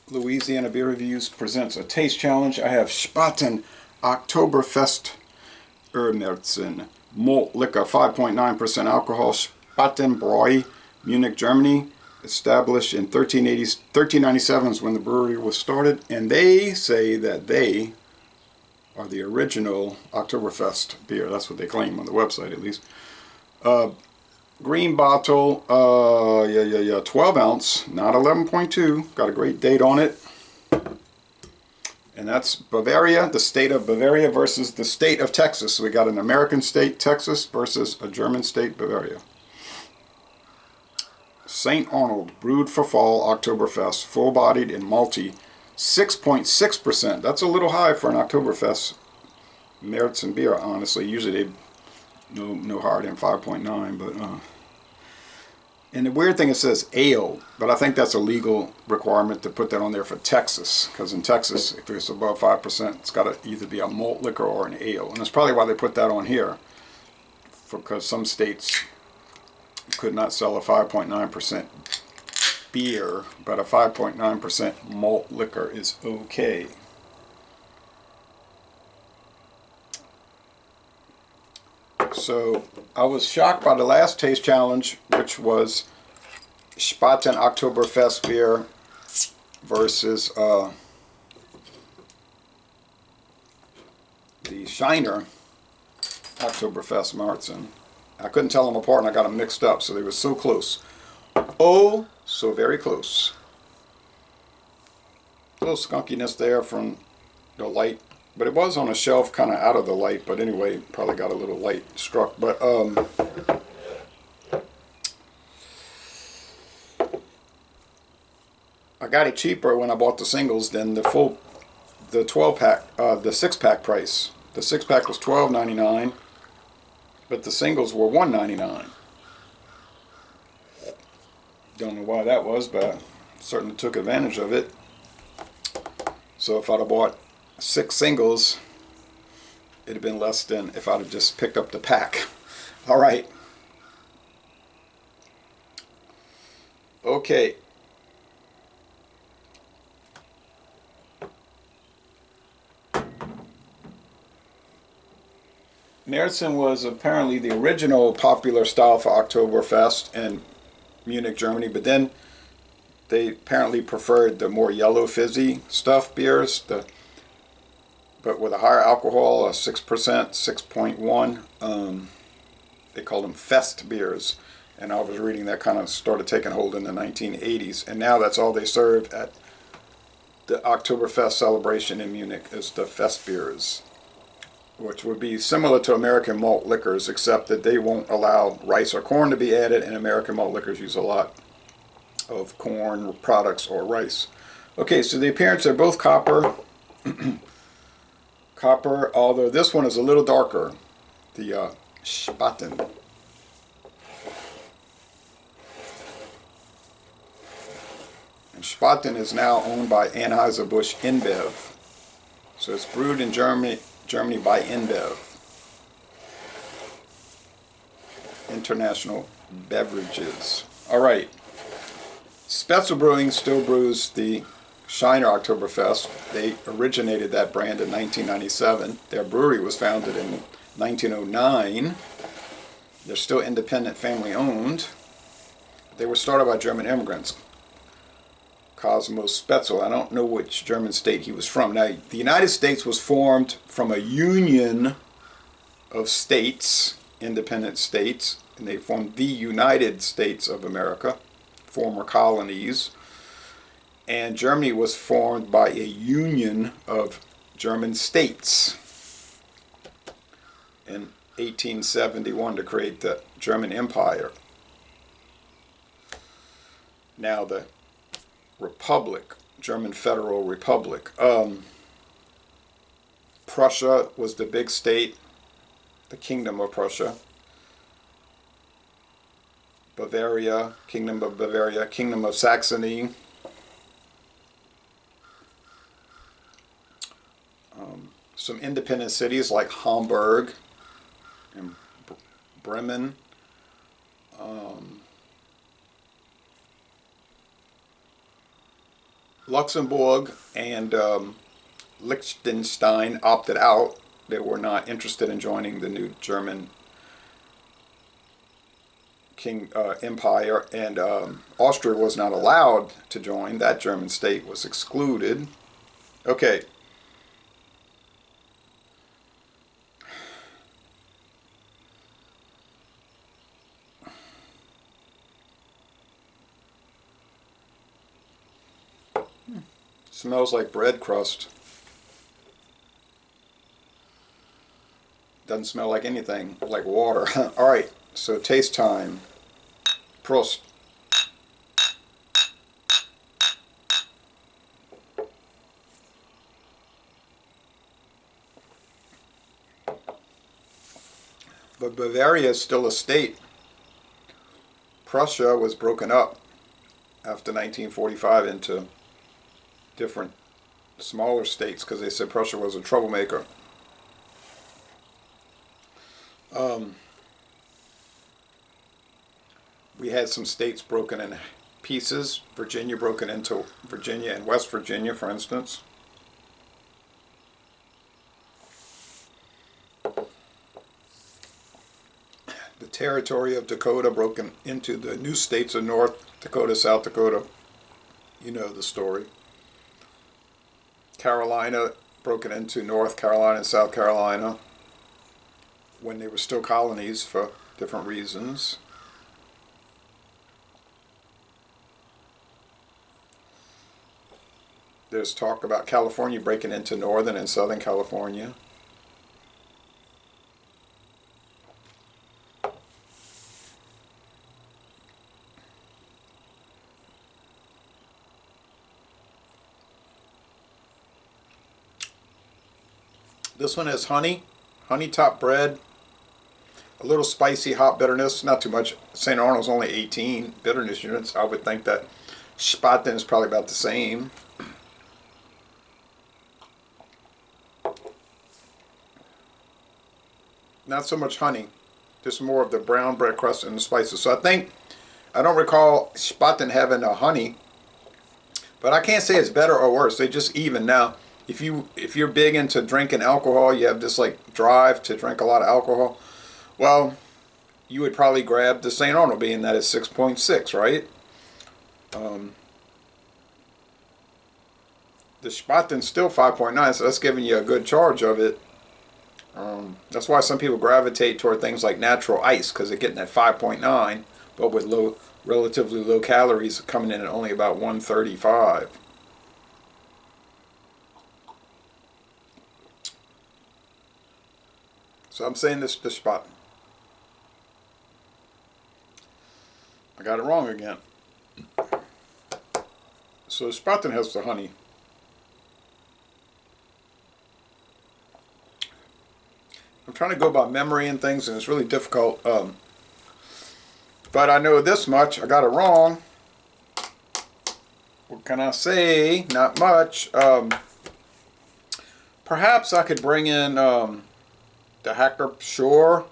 Louisiana Beer Reviews presents a taste challenge. I have Spatern Oktoberfest Ur-Märzen malt liquor, 5.9% alcohol. Spaten Brewed, Munich, Germany. Established in 1397 is when the brewery was started, and they say that they are the original Oktoberfest beer. That's what they claim on the website, at least. Green bottle, 12 ounce, not 11.2. Got a great date on it. And that's Bavaria, the state of Bavaria versus the state of Texas. So we got an American state, Texas, versus a German state, Bavaria. St. Arnold, brewed for fall, Oktoberfest, full-bodied and malty, 6.6%. That's a little high for an Oktoberfest Märzen beer, honestly. Usually they no higher than 5.9, but and the weird thing, it says ale, but I think that's a legal requirement to put that on there for Texas, because in Texas, if it's above 5%, it's got to either be a malt liquor or an ale, and that's probably why they put that on here, because some states could not sell a 5.9% beer, but a 5.9% malt liquor is okay. So I was shocked by the last taste challenge, which was Spaten Oktoberfest beer versus the Shiner Oktoberfest Märzen. I couldn't tell them apart, and I got them mixed up, so they were so close. Oh, so very close. A little skunkiness there from the light. But it was on a shelf kind of out of the light, but anyway, probably got a little light struck. But I got it cheaper when I bought the singles than the 12-pack, the 6-pack price. The 6-pack was $12.99, but the singles were $1.99. Don't know why that was, but I certainly took advantage of it. So if I'd have bought 6 singles, it'd have been less than if I'd have just picked up the pack. All right. Okay. Märzen was apparently the original popular style for Oktoberfest in Munich, Germany, but then they apparently preferred the more yellow fizzy stuff beers, but with a higher alcohol, 6%, 6.1. They called them fest beers. And I was reading that kind of started taking hold in the 1980s. And now that's all they serve at the Oktoberfest celebration in Munich is the fest beers, which would be similar to American malt liquors, except that they won't allow rice or corn to be added, and American malt liquors use a lot of corn products or rice. Okay, so the appearance, they're both copper. Copper, although this one is a little darker, the Spaten. And Spaten is now owned by Anheuser-Busch InBev. So it's brewed in Germany by InBev. International Beverages. All right. Spetzel Brewing still brews the Shiner Oktoberfest. They originated that brand in 1997. Their brewery was founded in 1909. They're still independent, family owned. They were started by German immigrants. Cosmo Spetzel. I don't know which German state he was from. Now, the United States was formed from a union of states, independent states, and they formed the United States of America, former colonies. And Germany was formed by a union of German states in 1871 to create the German Empire. Now the Republic, German Federal Republic. Prussia was the big state, the Kingdom of Prussia. Bavaria, Kingdom of Bavaria, Kingdom of Saxony. Some independent cities like Hamburg and Bremen. Luxembourg and Liechtenstein opted out. They were not interested in joining the new German King Empire, and Austria was not allowed to join. That German state was excluded. Okay. Smells like bread crust. Doesn't smell like anything, like water. All right, so taste time. Prost. But Bavaria is still a state. Prussia was broken up after 1945 into different smaller states because they said Prussia was a troublemaker. We had some states broken in pieces. Virginia broken into Virginia and West Virginia, for instance. The territory of Dakota broken into the new states of North Dakota, South Dakota. You know the story. Carolina broken into North Carolina and South Carolina when they were still colonies for different reasons. There's talk about California breaking into Northern and Southern California. This one has honey top bread, a little spicy hop bitterness, not too much. St. Arnold's only 18 bitterness units. I would think that Spaten is probably about the same. Not so much honey, just more of the brown bread crust and the spices. So I don't recall Spaten having a honey, but I can't say it's better or worse. They just even. Now, if you're big into drinking alcohol, you have this like drive to drink a lot of alcohol, well, you would probably grab the St. Arnold, being that it's 6.6, right? The Spaten's still 5.9, so that's giving you a good charge of it. That's why some people gravitate toward things like natural ice, because they're getting that 5.9, but with relatively low calories, coming in at only about 135. So I'm saying this Spaten. I got it wrong again. So Spaten has the honey. I'm trying to go by memory and things, and it's really difficult. But I know this much. I got it wrong. What can I say? Not much. Perhaps I could bring in the Hacker Shore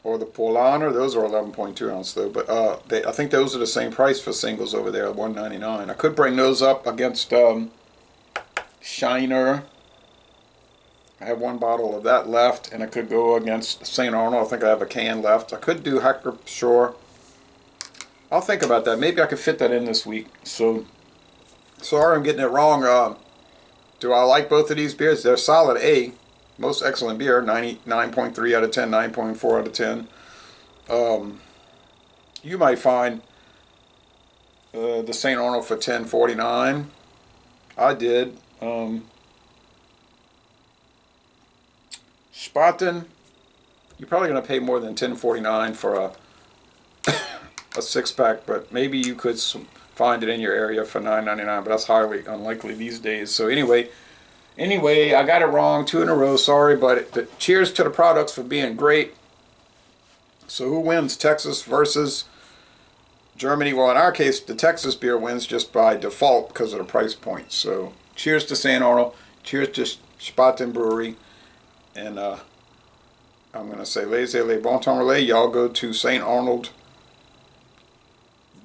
or the Polaner. Those are 11.2 ounce though, but I think those are the same price for singles over there, $1.99. I could bring those up against Shiner. I have one bottle of that left, and I could go against St. Arnold. I think I have a can left. I could do Hacker Shore. I'll think about that. Maybe I could fit that in this week. So, sorry I'm getting it wrong. Do I like both of these beers? They're solid A. Most excellent beer. 99.3 out of 10, 9.4 out of 10. You might find the St. Arnold for $10.49. I did. Spaten, you're probably going to pay more than $10.49 for a six-pack, but maybe you could find it in your area for $9.99, but that's highly unlikely these days. So anyway, I got it wrong 2 in a row. Sorry, but cheers to the products for being great. So who wins, Texas versus Germany? Well, in our case, the Texas beer wins just by default because of the price point. So cheers to St. Arnold. Cheers to Spaten Brewery. And I'm going to say, laissez les bon temps relais. Y'all go to St. Arnold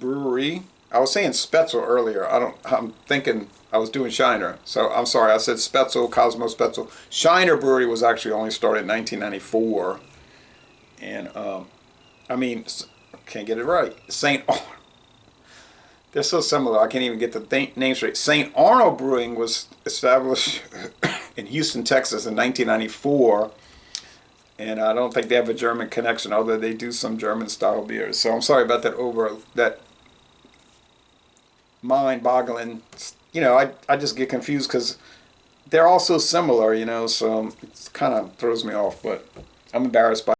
Brewery I was saying Spetzel earlier. I'm thinking I was doing Shiner. So I'm sorry. I said Spetzel, Cosmo Spetzel. Shiner Brewery was actually only started in 1994. And, I mean, can't get it right. St. They're so similar. I can't even get the name straight. St. Arnold Brewing was established in Houston, Texas in 1994. And I don't think they have a German connection, although they do some German-style beers. So I'm sorry about that mind-boggling. You know, I just get confused because they're all so similar, you know, so it kind of throws me off. But I'm embarrassed by